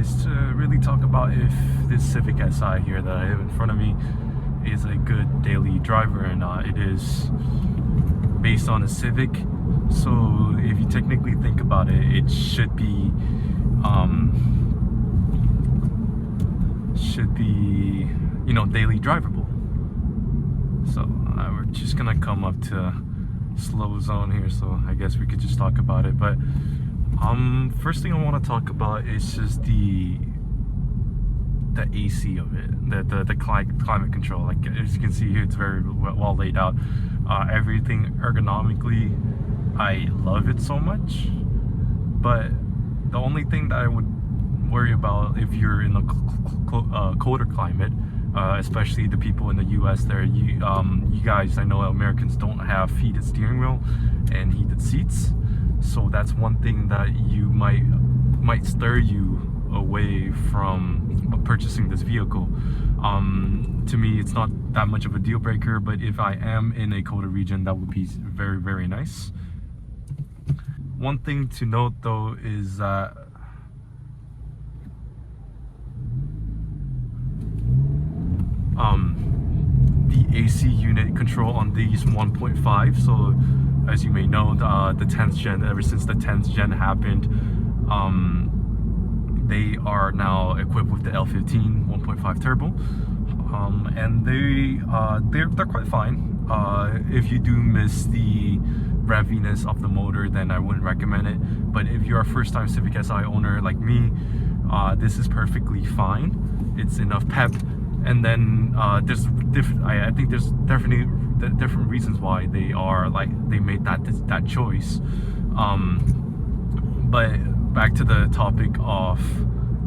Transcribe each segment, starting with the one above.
is to really talk about if this Civic SI here that I have in front of me is a good daily driver or not. It is based on a Civic, so if you technically think about it, it should be you know, daily drivable. So we're just gonna come up to slow zone here, so I guess we could just talk about it. But first thing I want to talk about is just the AC of it, the climate control. Like, as you can see here, it's very well laid out. Everything ergonomically, I love it so much. But the only thing that I would worry about if you're in a colder climate, especially the people in the US there, you guys, I know Americans don't have heated steering wheel and heated seats, so that's one thing that you might stir you away from purchasing this vehicle. To me, it's not that much of a deal breaker, but if I am in a colder region, that would be very, very nice. One thing to note though is that the AC unit control on these 1.5, so as you may know, the 10th gen, ever since the 10th gen happened, they are now equipped with the L15 1.5 turbo, and they're quite fine. If you do miss the reviness of the motor, then I wouldn't recommend it. But if you're a first-time Civic Si owner like me, this is perfectly fine. It's enough pep. And then there's I think there's definitely different reasons why they made that choice. But back to the topic of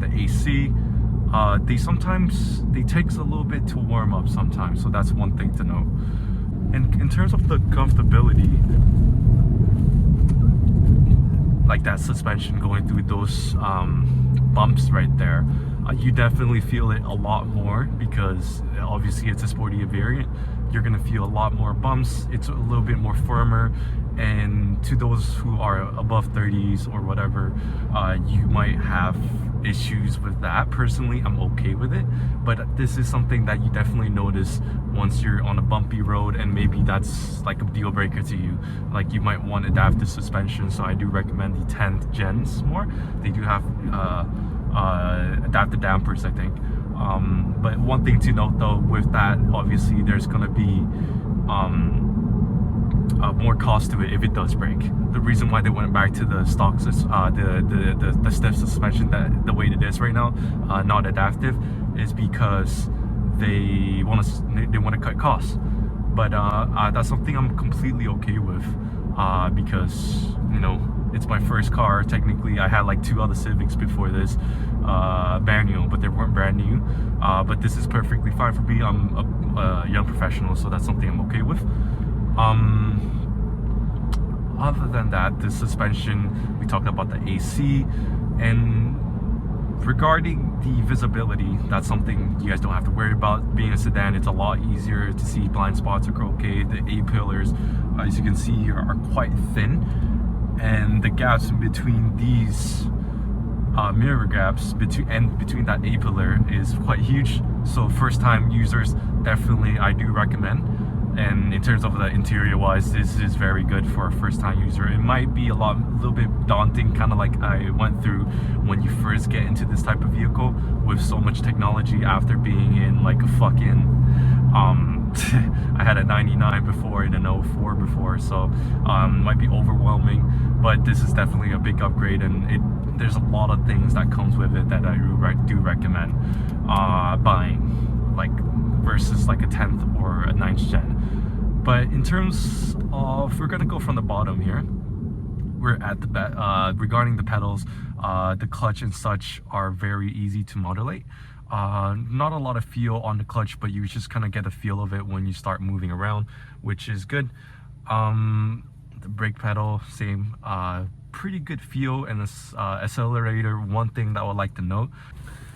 the AC, they takes a little bit to warm up sometimes, so that's one thing to know. And in terms of the comfortability, like that suspension going through those bumps right there, you definitely feel it a lot more, because obviously it's a sportier variant. You're gonna feel a lot more bumps. It's a little bit more firmer, and to those who are above 30s or whatever, you might have issues with that. Personally, I'm okay with it, but this is something that you definitely notice once you're on a bumpy road, and maybe that's like a deal breaker to you. Like, you might want adaptive suspension, so I do recommend the 10th gens more. They do have adaptive dampers, I think. But one thing to note though, with that, obviously there's gonna be more cost to it if it does break. The reason why they went back to the stock, the stiff suspension that the way it is right now, not adaptive, is because they want to cut costs. But that's something I'm completely okay with, because, you know, it's my first car. Technically, I had like 2 other Civics before this, manual, but they weren't brand new. But this is perfectly fine for me. I'm a young professional, so that's something I'm okay with. Other than that, the suspension, we talked about the AC, and regarding the visibility, that's something you guys don't have to worry about. Being a sedan, it's a lot easier to see blind spots are okay. The A-pillars, as you can see here, are quite thin, and the gaps in between these mirror gaps between that A-pillar is quite huge. So first-time users, definitely I do recommend. And in terms of the interior wise, this is very good for a first-time user. It might be a little bit daunting, kind of like I went through when you first get into this type of vehicle with so much technology after being in like a fucking I had a 99 before and an 04 before, so might be overwhelming, but this is definitely a big upgrade, and there's a lot of things that comes with it that I do recommend buying, like versus like a 10th or a 9th gen. But in terms of, we're gonna go from the bottom here. We're at the regarding the pedals, the clutch and such are very easy to modulate. Not a lot of feel on the clutch, but you just kind of get a feel of it when you start moving around, which is good. The brake pedal, same, pretty good feel, and this accelerator, one thing that I would like to note.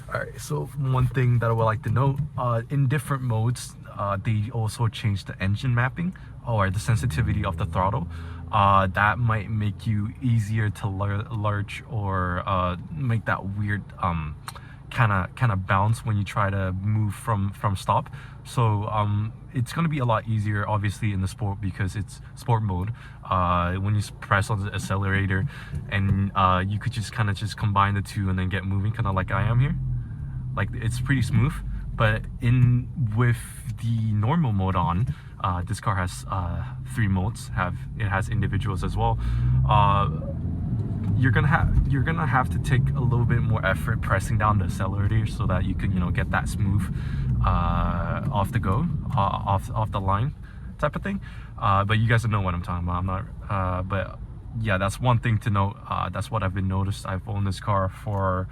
Alright, so one thing that I would like to note, in different modes, they also changed the engine mapping, or the sensitivity of the throttle. that might make you easier to lurch or make that weird kind of bounce when you try to move from stop. So it's going to be a lot easier obviously in the sport because it's sport mode. When you press on the accelerator, and you could just kind of just combine the two and then get moving, kind of like I am here. Like, it's pretty smooth. But with the normal mode on, this car has 3 modes. It has individuals as well. You're gonna have to take a little bit more effort pressing down the accelerator so that you can, you know, get that smooth off the line type of thing. But you guys know what I'm talking about. I'm not. But yeah, that's one thing to note. That's what I've been noticed. I've owned this car for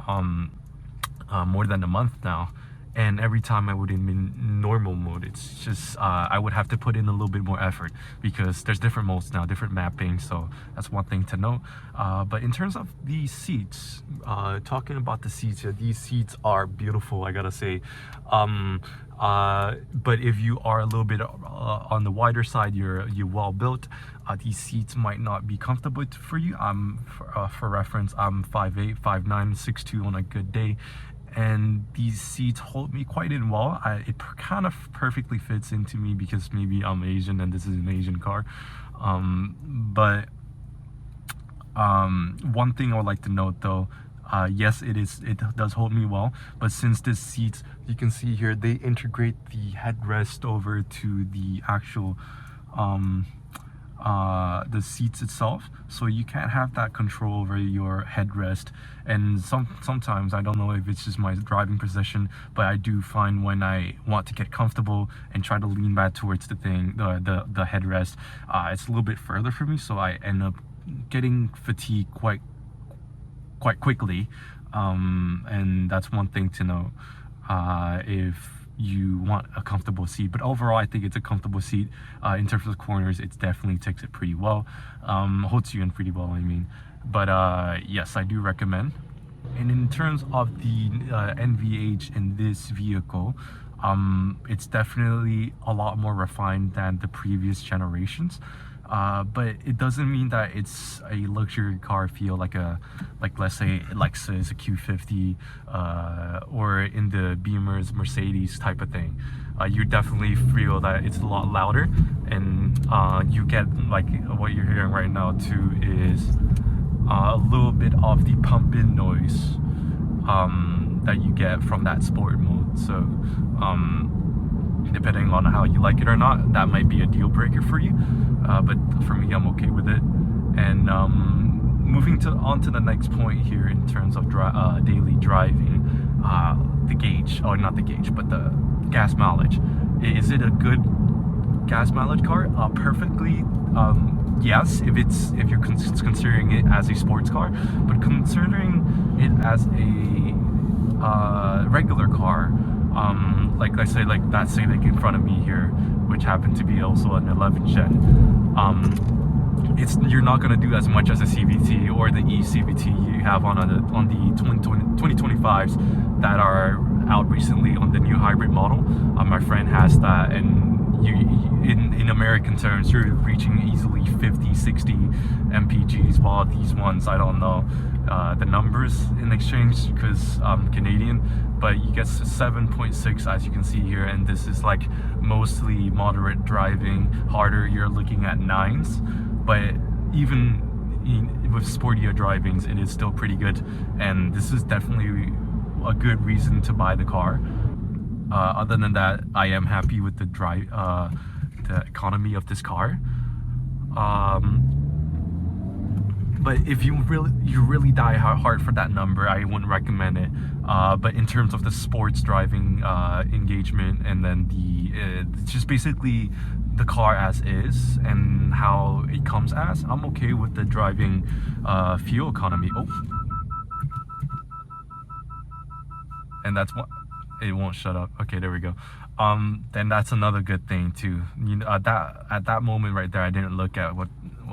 more than a month now, and every time I would in normal mode, it's just I would have to put in a little bit more effort because there's different modes now, different mapping. So that's one thing to note. But in terms of the seats, talking about the seats here, these seats are beautiful, I gotta say. But if you are a little bit on the wider side, you're well built, these seats might not be comfortable for you. For reference, I'm 5'8", 5'9", 6'2" on a good day, and these seats hold me quite in well. It kind of perfectly fits into me because maybe I'm Asian and this is an Asian car. But one thing I would like to note though, yes, it does hold me well, but since this seats, you can see here, they integrate the headrest over to the actual the seats itself, so you can't have that control over your headrest. And sometimes, I don't know if it's just my driving position, but I do find when I want to get comfortable and try to lean back towards the headrest, it's a little bit further for me, so I end up getting fatigued quite quickly. And that's one thing to know if you want a comfortable seat. But overall, I think it's a comfortable seat. In terms of corners, it definitely takes it pretty well, holds you in pretty well, I mean. But yes, I do recommend. And in terms of the NVH in this vehicle, it's definitely a lot more refined than the previous generations. But it doesn't mean that it's a luxury car feel like let's say Lexus, a Q50, or in the Beamers, Mercedes type of thing. You definitely feel that it's a lot louder, and you get, like what you're hearing right now too, is a little bit of the pump-in noise that you get from that sport mode. So depending on how you like it or not, that might be a deal breaker for you. But for me, I'm okay with it. And moving on to the next point here in terms of daily driving, the gauge, or not the gauge, but the gas mileage. Is it a good gas mileage car? Perfectly, yes, if you're considering it as a sports car. But considering it as a regular car, like I say, like that Civic in front of me here, which happened to be also an 11 gen, you're not going to do as much as a CVT or the e-CVT you have on the 2025s that are out recently on the new hybrid model. My friend has that, and in American terms, you're reaching easily 50, 60 mpgs, while these ones, I don't know the numbers in exchange because I'm Canadian, but you get 7.6 as you can see here, and this is like mostly moderate driving. Harder, you're looking at 9s, but even with sportier drivings, it is still pretty good, and this is definitely a good reason to buy the car. Other than that, I am happy with the economy of this car. But if you really die hard for that number, I wouldn't recommend it. But in terms of the sports driving engagement, and then just basically the car as is and how it comes as, I'm okay with the driving fuel economy. Oh, and that's what. It won't shut up. Okay, there we go. Then that's another good thing too. You know, at that moment right there, I didn't look at what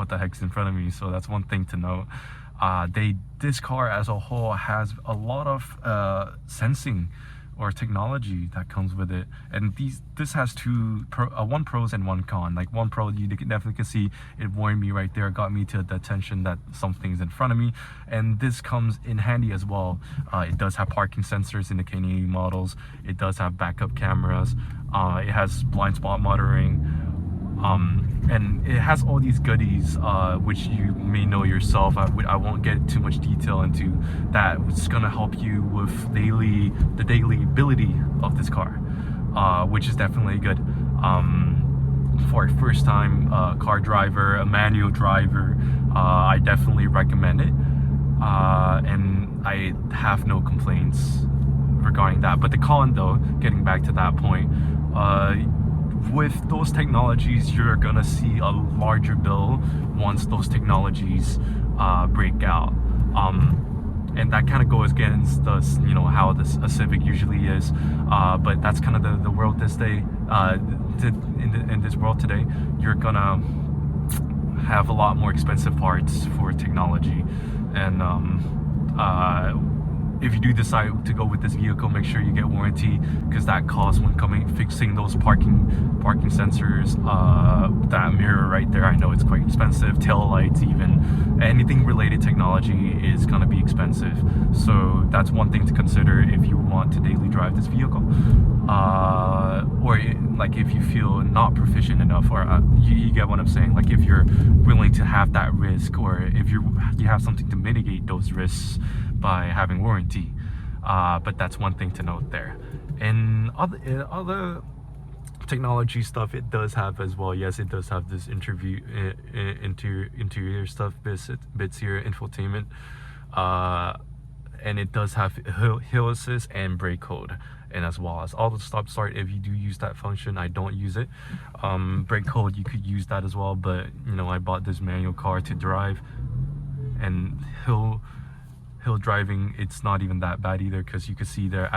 the heck's in front of me, so that's one thing to note. This car as a whole has a lot of sensing or technology that comes with it. And this has one pros and one con. Like one pro, you definitely can see it warned me right there, got me to the attention that something's in front of me. And this comes in handy as well. It does have parking sensors in the Canadian models. It does have backup cameras. It has blind spot monitoring. And it has all these goodies, which you may know yourself. I won't get too much detail into that. It's gonna help you with the daily ability of this car, which is definitely good. For a first time car driver, a manual driver, I definitely recommend it. And I have no complaints regarding that. But the con though, getting back to that point, with those technologies, you're gonna see a larger bill once those technologies break out, and that kind of goes against the, how a Civic usually is, but that's kind of the world this day. In this world today, you're gonna have a lot more expensive parts for technology, and if you do decide to go with this vehicle, make sure you get warranty, because that costs when fixing those parking sensors, that mirror right there, I know it's quite expensive, tail lights, even anything related technology is going to be expensive. So that's one thing to consider if you want to daily drive this vehicle, or like if you feel not proficient enough, or you get what I'm saying, like if you're willing to have that risk, or if you have something to mitigate those risks by having warranty. But that's one thing to note there. And other technology stuff it does have as well. Yes, it does have this interior stuff bits here, infotainment, and it does have hill assist and brake code, and as well as auto stop start if you do use that function. I don't use it. Brake code, you could use that as well, but I bought this manual car to drive, and hill driving, it's not even that bad either, because you can see there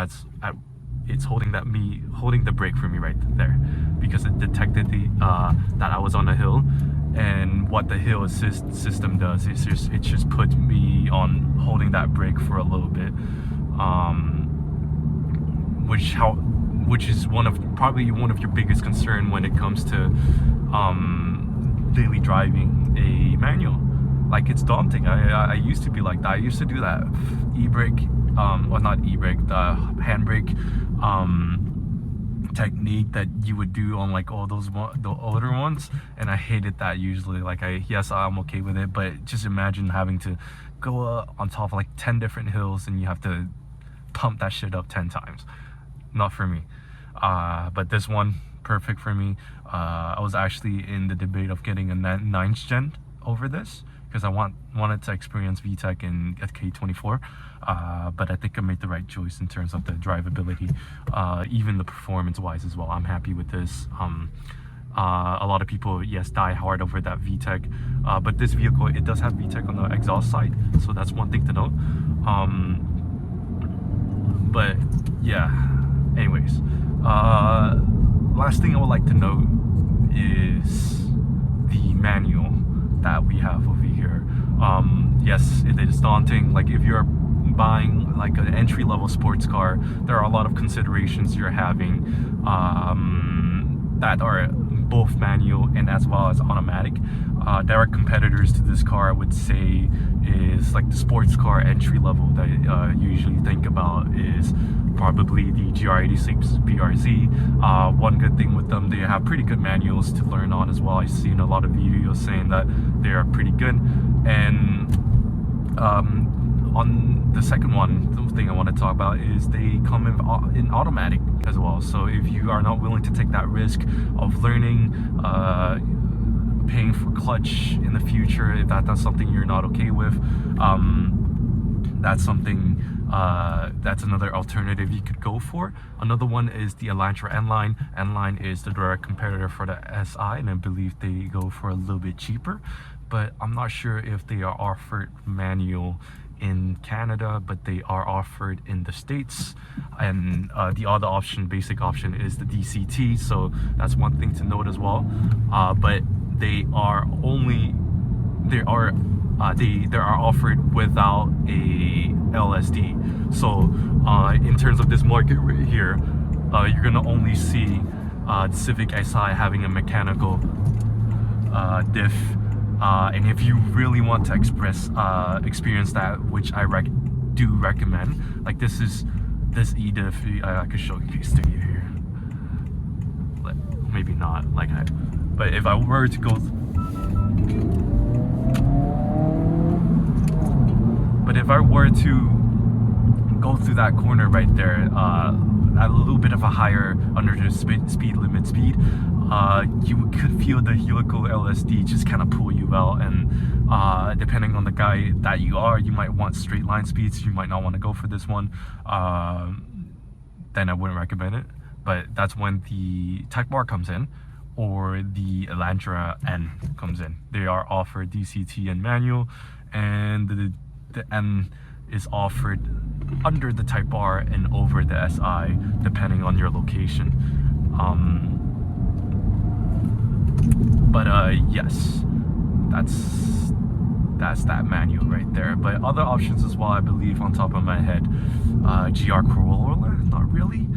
it's holding the brake for me right there, because it detected that I was on a hill. And what the hill assist system does is it just puts me on holding that brake for a little bit, which is probably one of your biggest concern when it comes to daily driving a manual. Like, it's daunting. I used to be like that. I used to do that e-brake, or not e-brake, the handbrake technique that you would do on like all the older ones, and I hated that usually. Like, I'm okay with it, but just imagine having to go on top of like 10 different hills, and you have to pump that shit up 10 times. Not for me. But this one, perfect for me. I was actually in the debate of getting a 9th gen over this, because I wanted to experience VTEC in K24, but I think I made the right choice in terms of the drivability, even the performance wise as well. I'm happy with this. A lot of people, yes, die hard over that VTEC, but this vehicle, it does have VTEC on the exhaust side, so that's one thing to note. But yeah, anyways, last thing I would like to note is the manual that we have over here. Yes, it is daunting. Like, if you're buying like an entry-level sports car, there are a lot of considerations you're having that are both manual and as well as automatic. Direct competitors to this car, I would say, is like the sports car entry level that you usually think about is probably the GR86 PRZ. One good thing with them, they have pretty good manuals to learn on as well. I've seen a lot of videos saying that they are pretty good. And on the second one, the thing I want to talk about is they come in automatic as well. So if you are not willing to take that risk of learning, paying for clutch in the future, if that's something you're not okay with, that's something, that's another alternative you could go for. Another one is the Elantra N-Line. N-Line is the direct competitor for the SI, and I believe they go for a little bit cheaper, but I'm not sure if they are offered manual in Canada, but they are offered in the States. And the other option, basic option, is the DCT, so that's one thing to note as well. But they are offered without a LSD. So in terms of this market right here, you're gonna only see the Civic SI having a mechanical diff, and if you really want to experience that, which I do recommend, like this e-diff, I could showcase to you here, but maybe not like but if I were to go through that corner right there, at a little bit of a higher under the speed limit, you could feel the helical LSD just kind of pull you out, and depending on the guy that you are, you might want straight line speeds, you might not want to go for this one, then I wouldn't recommend it. But that's when the Type R comes in, or the Elantra N comes in. They are offered DCT and manual, and the N is offered under the Type R and over the SI, depending on your location. But yes, that's that manual right there. But other options as well, I believe, on top of my head, GR Corolla, not really,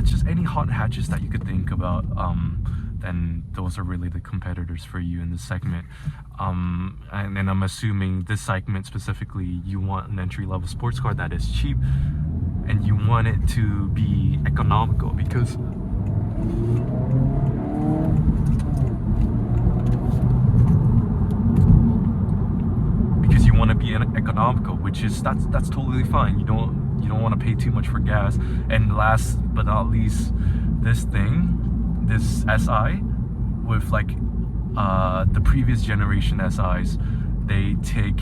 just any hot hatches that you could think about, then those are really the competitors for you in this segment. And I'm assuming this segment specifically, you want an entry-level sports car that is cheap, and you want it to be economical, because you want to be economical, which is that's totally fine. You don't want to pay too much for gas. And last but not least, this SI, with like the previous generation SIs, they take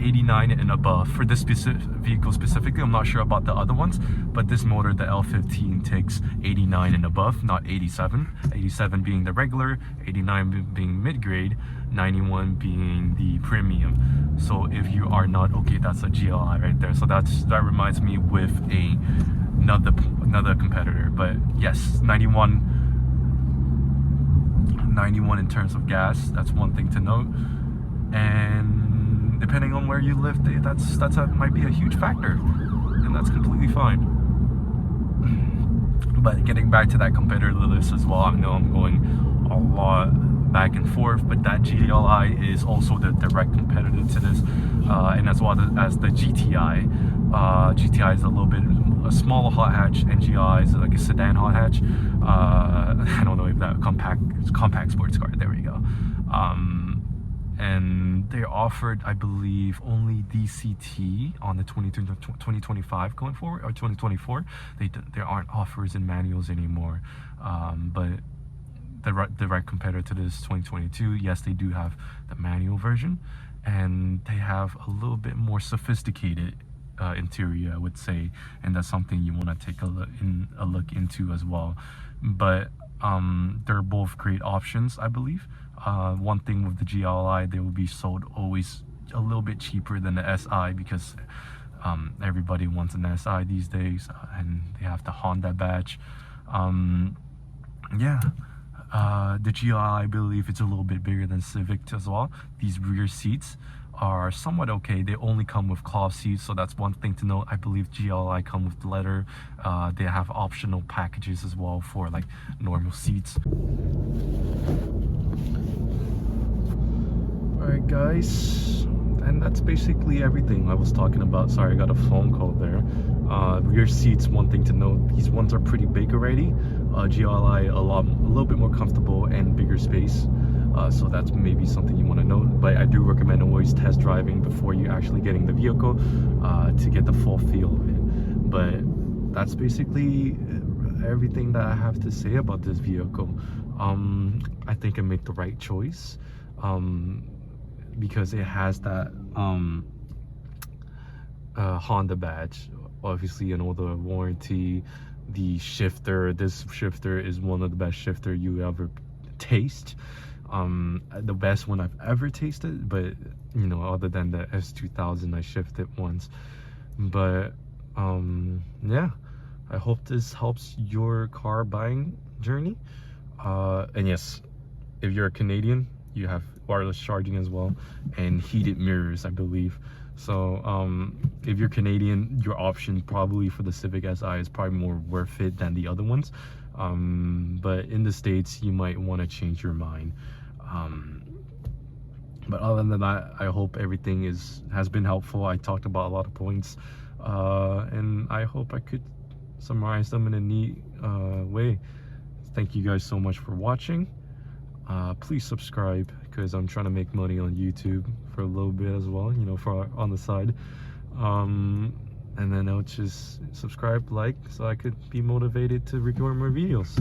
89 and above for this specific vehicle specifically. I'm not sure about the other ones, but this motor, the L15, takes 89 and above, not 87. 87 being the regular, 89 being mid-grade, 91 being the premium. So if you are not, okay, that's a GLI right there. So that reminds me with another competitor. But yes, 91 in terms of gas, that's one thing to note. And depending on where you live, might be a huge factor, and that's completely fine. But getting back to that competitor list as well, I know I'm going a lot back and forth, but that GLI is also the direct competitor to this, and as well as the GTI. GTI is a little bit a smaller hot hatch, and GI is like a sedan hot hatch. I don't know if that compact sports car. There we go. And they offered, I believe, only DCT on the 2025 going forward, or 2024. There aren't offers in manuals anymore. But the right competitor to this 2022, yes, they do have the manual version, and they have a little bit more sophisticated interior, I would say, and that's something you want to take a look into as well. But they're both great options, I believe. One thing with the GLI, they will be sold always a little bit cheaper than the SI, because everybody wants an SI these days, and they have the Honda badge. Yeah. The GLI, I believe it's a little bit bigger than Civic as well. These rear seats are somewhat okay. They only come with cloth seats, so that's one thing to note. I believe GLI come with leather. They have optional packages as well for like normal seats. Alright guys, and that's basically everything I was talking about. Sorry, I got a phone call there. Rear seats, one thing to note, these ones are pretty big already. GLI a little bit more comfortable and bigger space, so that's maybe something you want to note. But I do recommend always test driving before you actually getting the vehicle, to get the full feel of it. But that's basically everything that I have to say about this vehicle. I think I made the right choice, because it has that Honda badge, obviously, and all the warranty. The shifter, this shifter is one of the best shifter you ever taste. The best one I've ever tasted, but you know, other than the S2000 I shifted once. But yeah, I hope this helps your car buying journey. And yes, if you're a Canadian, you have wireless charging as well, and heated mirrors, I believe. So if you're Canadian, your option probably for the Civic Si is probably more worth it than the other ones. But in the States, you might want to change your mind. But other than that, I hope everything has been helpful. I talked about a lot of points, and I hope I could summarize them in a neat way. Thank you guys so much for watching. Please subscribe, because I'm trying to make money on YouTube for a little bit as well, you know, for on the side. And then I'll just subscribe, like, so I could be motivated to record more videos.